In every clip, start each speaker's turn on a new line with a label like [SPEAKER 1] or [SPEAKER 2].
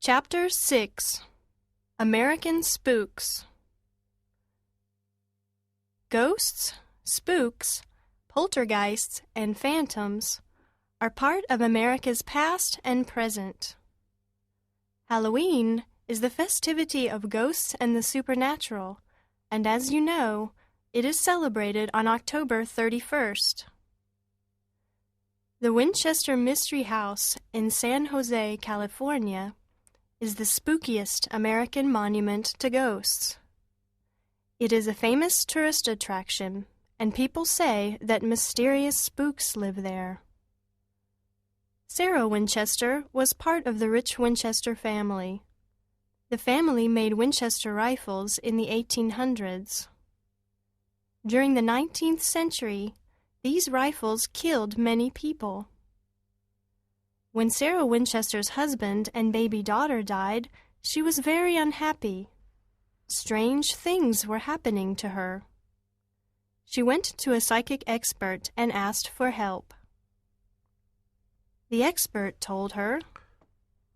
[SPEAKER 1] Chapter 6 American Spooks. Ghosts, spooks, poltergeists, and phantoms are part of America's past and present. Halloween is the festivity of ghosts and the supernatural, and as you know, it is celebrated on October 31st. The Winchester Mystery House in San Jose, California, is the spookiest American monument to ghosts. It is a famous tourist attraction, and people say that mysterious spooks live there. Sarah Winchester was part of the rich Winchester family. The family made Winchester rifles in the 1800s. During the 19th century, these rifles killed many people. When Sarah Winchester's husband and baby daughter died, she was very unhappy. Strange things were happening to her. She went to a psychic expert and asked for help. The expert told her,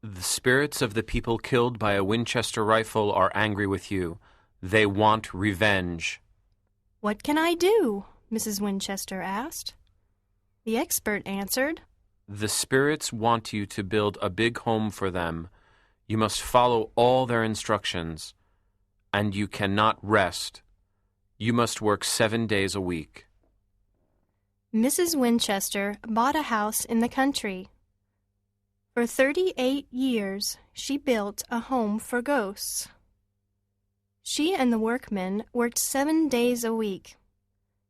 [SPEAKER 2] "The spirits of the people killed by a Winchester rifle are angry with you. They want revenge."
[SPEAKER 1] "What can I do?" Mrs. Winchester asked. The expert answered,
[SPEAKER 2] "The spirits want you to build a big home for them. You must follow all their instructions. And you cannot rest. You must work 7 days a week."
[SPEAKER 1] Mrs. Winchester bought a house in the country. For 38 years, she built a home for ghosts. She and the workmen worked 7 days a week.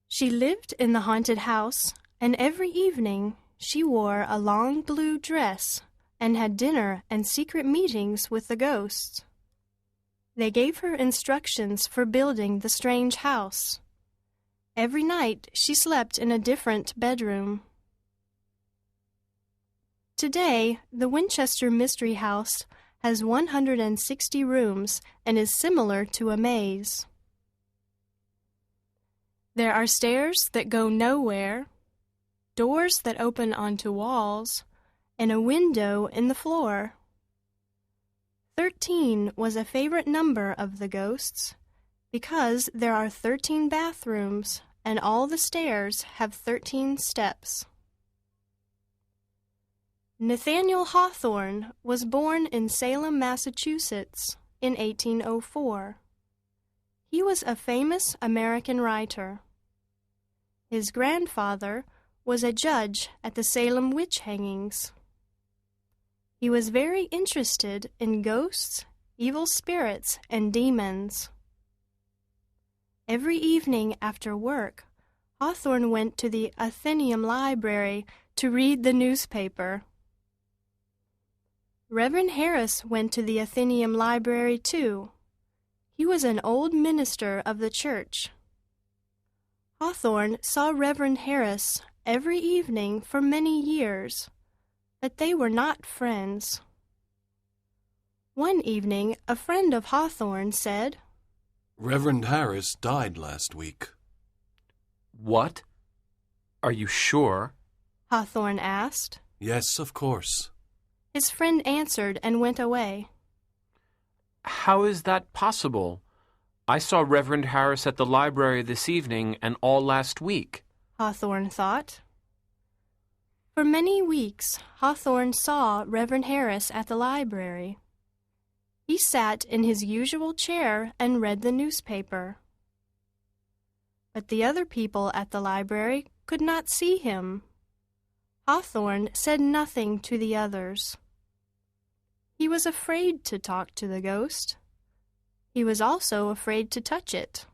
[SPEAKER 1] She lived in the haunted house, and every evening she wore a long blue dress and had dinner and secret meetings with the ghosts. They gave her instructions for building the strange house. Every night she slept in a different bedroom. Today, the Winchester Mystery House has 160 rooms and is similar to a maze. There are stairs that go nowhere, doors that open onto walls, and a window in the floor. 13 was a favorite number of the ghosts because there are 13 bathrooms and all the stairs have 13 steps. Nathaniel Hawthorne was born in Salem, Massachusetts in 1804. He was a famous American writer. His grandfather was a judge at the Salem witch hangings. He was very interested in ghosts, evil spirits, and demons. Every evening after work, Hawthorne went to the Athenaeum Library to read the newspaper. Reverend Harris went to the Athenaeum Library too. He was an old minister of the church. Hawthorne saw Reverend Harris every evening for many years, but they were not friends. One evening, a friend of Hawthorne said,
[SPEAKER 3] "Reverend Harris died last week."
[SPEAKER 2] "What? Are you sure?"
[SPEAKER 1] Hawthorne asked.
[SPEAKER 3] "Yes, of course."
[SPEAKER 1] His friend answered and went away.
[SPEAKER 2] "How is that possible? I saw Reverend Harris at the library this evening and all last week,"
[SPEAKER 1] Hawthorne thought. For many weeks, Hawthorne saw Reverend Harris at the library. He sat in his usual chair and read the newspaper. But the other people at the library could not see him. Hawthorne said nothing to the others. He was afraid to talk to the ghost. He was also afraid to touch it.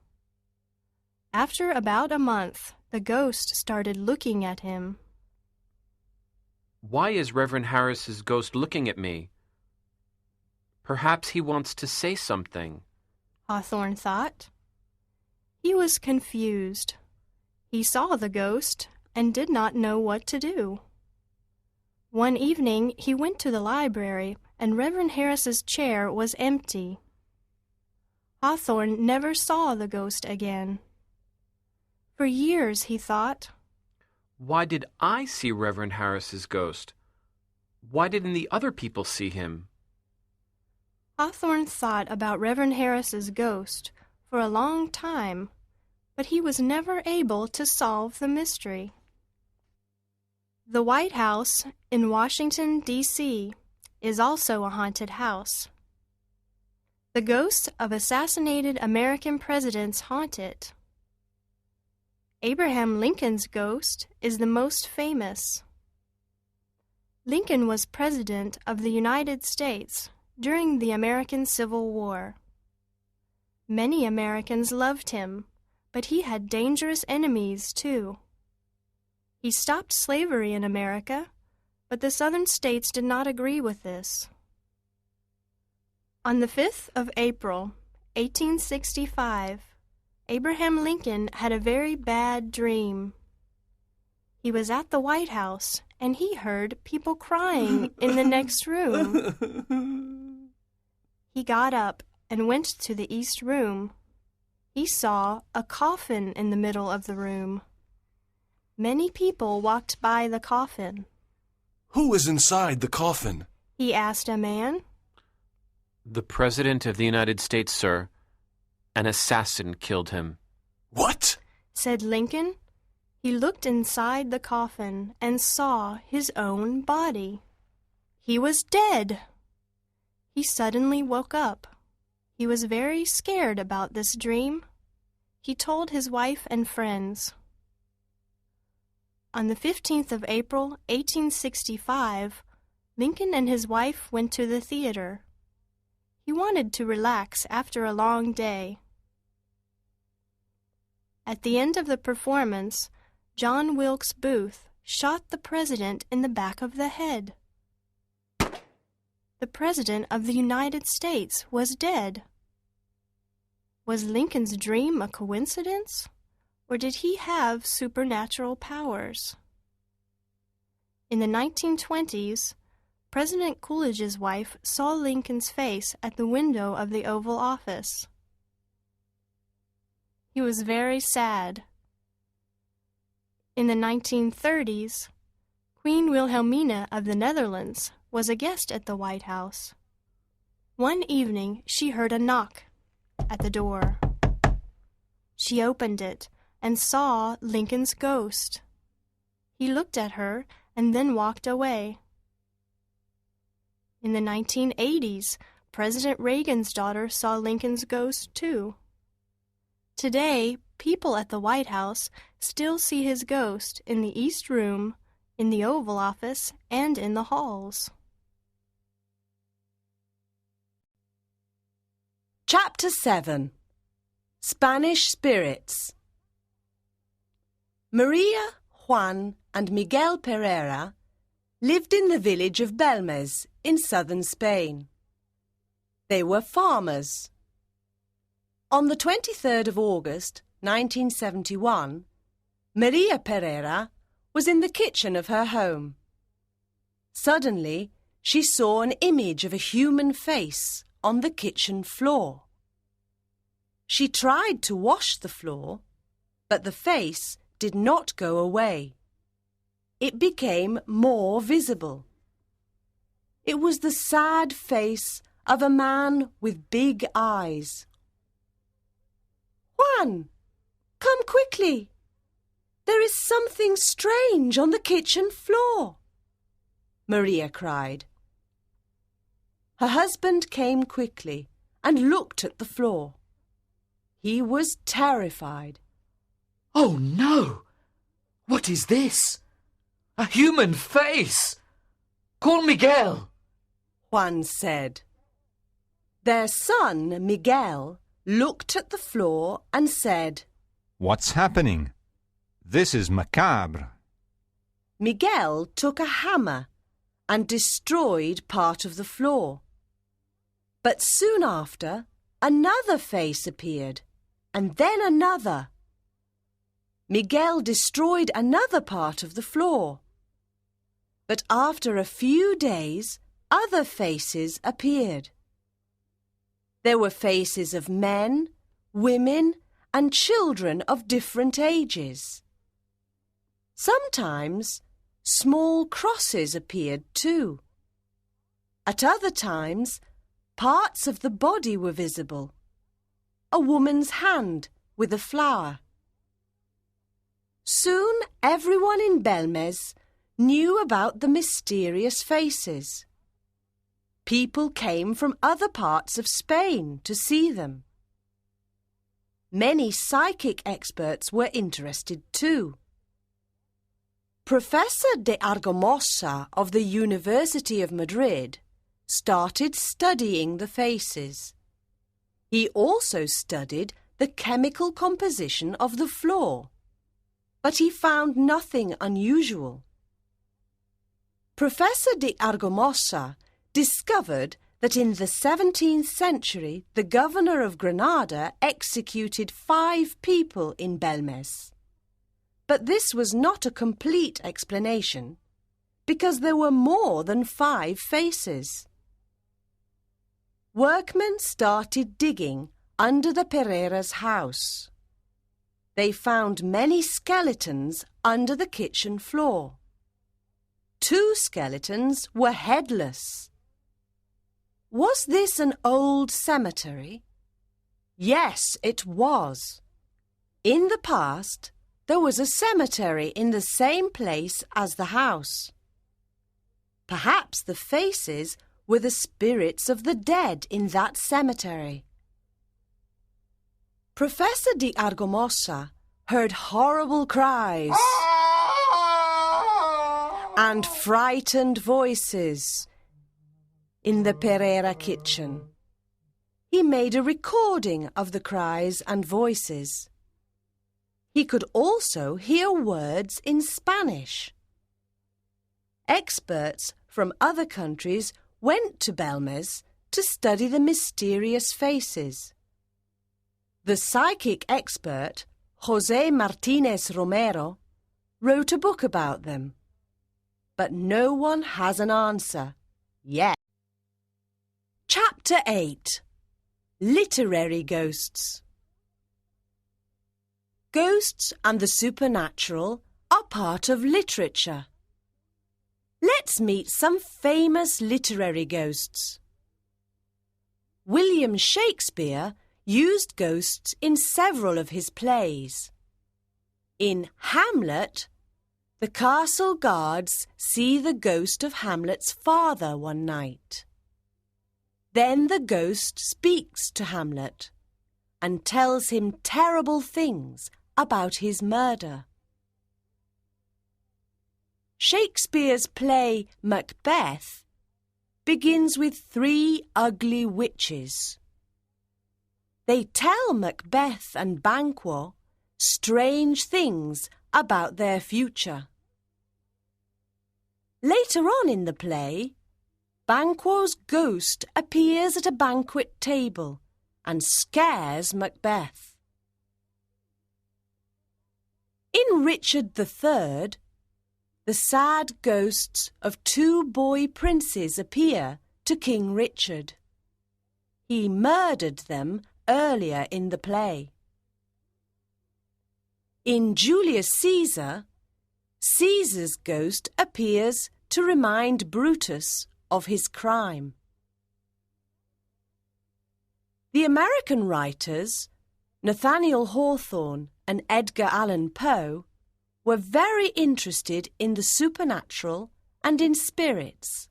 [SPEAKER 1] After about a month, the ghost started looking at him.
[SPEAKER 2] "Why is Reverend Harris's ghost looking at me? Perhaps he wants to say something,"
[SPEAKER 1] Hawthorne thought. He was confused. He saw the ghost and did not know what to do. One evening he went to the library and Reverend Harris's chair was empty. Hawthorne never saw the ghost again. For years he thought,
[SPEAKER 2] "Why did I see Reverend Harris's ghost? Why didn't the other people see him?"
[SPEAKER 1] Hawthorne thought about Reverend Harris's ghost for a long time, but he was never able to solve the mystery. The White House in Washington, D.C. is also a haunted house. The ghosts of assassinated American presidents haunt it. Abraham Lincoln's ghost is the most famous. Lincoln was President of the United States during the American Civil War. Many Americans loved him, but he had dangerous enemies too. He stopped slavery in America, but the Southern states did not agree with this. On the 5th of April, 1865, Abraham Lincoln had a very bad dream. He was at the White House, and he heard people crying in the next room. He got up and went to the East Room. He saw a coffin in the middle of the room. Many people walked by the coffin.
[SPEAKER 3] Who is inside the coffin?
[SPEAKER 1] He asked a man.
[SPEAKER 2] The President of the United States, sir. An assassin killed him.
[SPEAKER 3] What?
[SPEAKER 1] Said Lincoln. He looked inside the coffin and saw his own body. He was dead. He suddenly woke up. He was very scared about this dream. He told his wife and friends. On the 15th of April, 1865, Lincoln and his wife went to the theater. He wanted to relax after a long day. At the end of the performance, John Wilkes Booth shot the president in the back of the head. The President of the United States was dead. Was Lincoln's dream a coincidence, or did he have supernatural powers? In the 1920s, President Coolidge's wife saw Lincoln's face at the window of the Oval Office. He was very sad. In the 1930s, Queen Wilhelmina of the Netherlands was a guest at the White House. One evening, she heard a knock at the door. She opened it and saw Lincoln's ghost. He looked at her and then walked away. In the 1980s, President Reagan's daughter saw Lincoln's ghost too. Today, people at the White House still see his ghost in the East Room, in the Oval Office, and in the halls.
[SPEAKER 4] Chapter 7. Spanish Spirits. Maria, Juan, and Miguel Pereira lived in the village of Belmez in southern Spain. They were farmers. On the 23rd of August, 1971, Maria Pereira was in the kitchen of her home. Suddenly, she saw an image of a human face on the kitchen floor. She tried to wash the floor, but the face did not go away. It became more visible. It was the sad face of a man with big eyes. "Juan, come quickly. There is something strange on the kitchen floor," Maria cried. Her husband came quickly and looked at the floor. He was terrified.
[SPEAKER 5] "Oh no! What is this? A human face! Call Miguel!"
[SPEAKER 4] Juan said. Their son, Miguel, looked at the floor and said,
[SPEAKER 6] "What's happening? This is macabre."
[SPEAKER 4] Miguel took a hammer and destroyed part of the floor. But soon after, another face appeared, and then another. Miguel destroyed another part of the floor. But after a few days, other faces appeared. There were faces of men, women, and children of different ages. Sometimes small crosses appeared too. At other times, Parts of the body were visible. A woman's hand with a flower. Soon everyone in Belmez knew about the mysterious faces. People came from other parts of Spain to see them. Many psychic experts were interested too. Professor de Argamosa of the University of Madrid started studying the faces. He also studied the chemical composition of the floor, but he found nothing unusual. Professor de Argamosa discovered that in the 17th century the governor of Granada executed 5 people in Belmez. But this was not a complete explanation, because there were more than 5 faces. Workmen started digging under the Pereira's house. They found many skeletons under the kitchen floor. 2 skeletons were headless. Was this an old cemetery? Yes, it was. In the past, there was a cemetery in the same place as the house. Perhaps the faces were the spirits of the dead in that cemetery. Professor de Argamosa heard horrible cries and frightened voices in the Pereira kitchen. He made a recording of the cries and voices. He could also hear words in Spanish. Experts from other countries went to Belmez to study the mysterious faces. The psychic expert, José Martínez Romero, wrote a book about them. But no one has an answer yet. Chapter 8. Literary Ghosts. Ghosts and the supernatural are part of literature. Let's meet some famous literary ghosts. William Shakespeare used ghosts in several of his plays. In Hamlet, the castle guards see the ghost of Hamlet's father one night. Then the ghost speaks to Hamlet and tells him terrible things about his murder. Shakespeare's play Macbeth begins with 3 ugly witches. They tell Macbeth and Banquo strange things about their future. Later on in the play, Banquo's ghost appears at a banquet table and scares Macbeth. In Richard III, the sad ghosts of 2 boy princes appear to King Richard. He murdered them earlier in the play. In Julius Caesar, Caesar's ghost appears to remind Brutus of his crime. The American writers, Nathaniel Hawthorne and Edgar Allan Poe, were very interested in the supernatural and in spirits.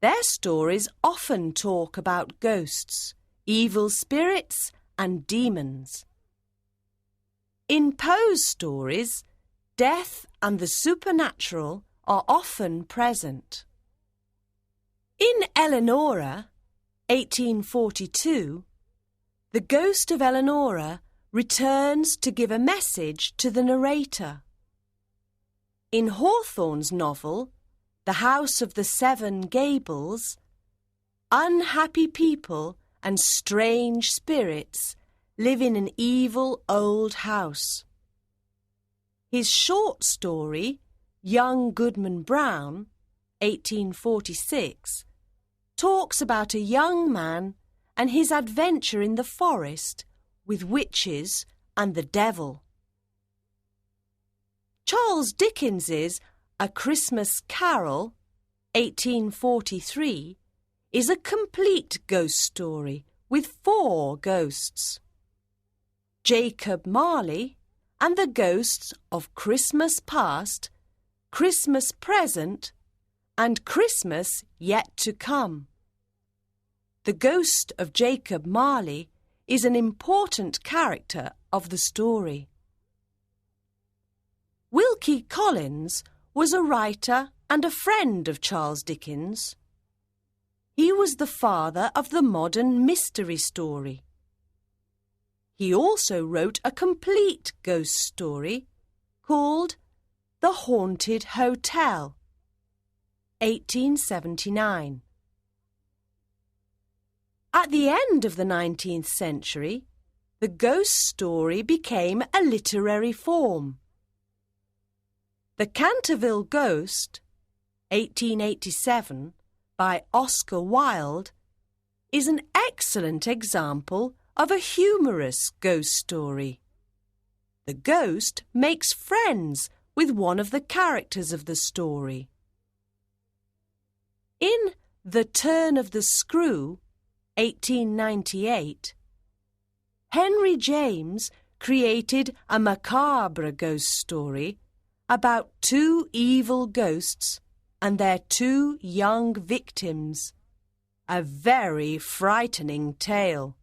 [SPEAKER 4] Their stories often talk about ghosts, evil spirits, and demons. In Poe's stories, death and the supernatural are often present. In Eleanora, 1842, the ghost of Eleanora returns to give a message to the narrator. In Hawthorne's novel, The House of the 7 Gables, unhappy people and strange spirits live in an evil old house. His short story, Young Goodman Brown, 1846, talks about a young man and his adventure in the forest with witches and the devil. Charles Dickens's A Christmas Carol, 1843, is a complete ghost story with 4 ghosts. Jacob Marley and the ghosts of Christmas Past, Christmas Present, and Christmas Yet to Come. The ghost of Jacob Marley is an important character of the story. Wilkie Collins was a writer and a friend of Charles Dickens. He was the father of the modern mystery story. He also wrote a complete ghost story called The Haunted Hotel, 1879. At the end of the 19th century, the ghost story became a literary form. The Canterville Ghost, 1887, by Oscar Wilde, is an excellent example of a humorous ghost story. The ghost makes friends with one of the characters of the story. In The Turn of the Screw, 1898, Henry James created a macabre ghost story about 2 evil ghosts and their 2 young victims. A very frightening tale.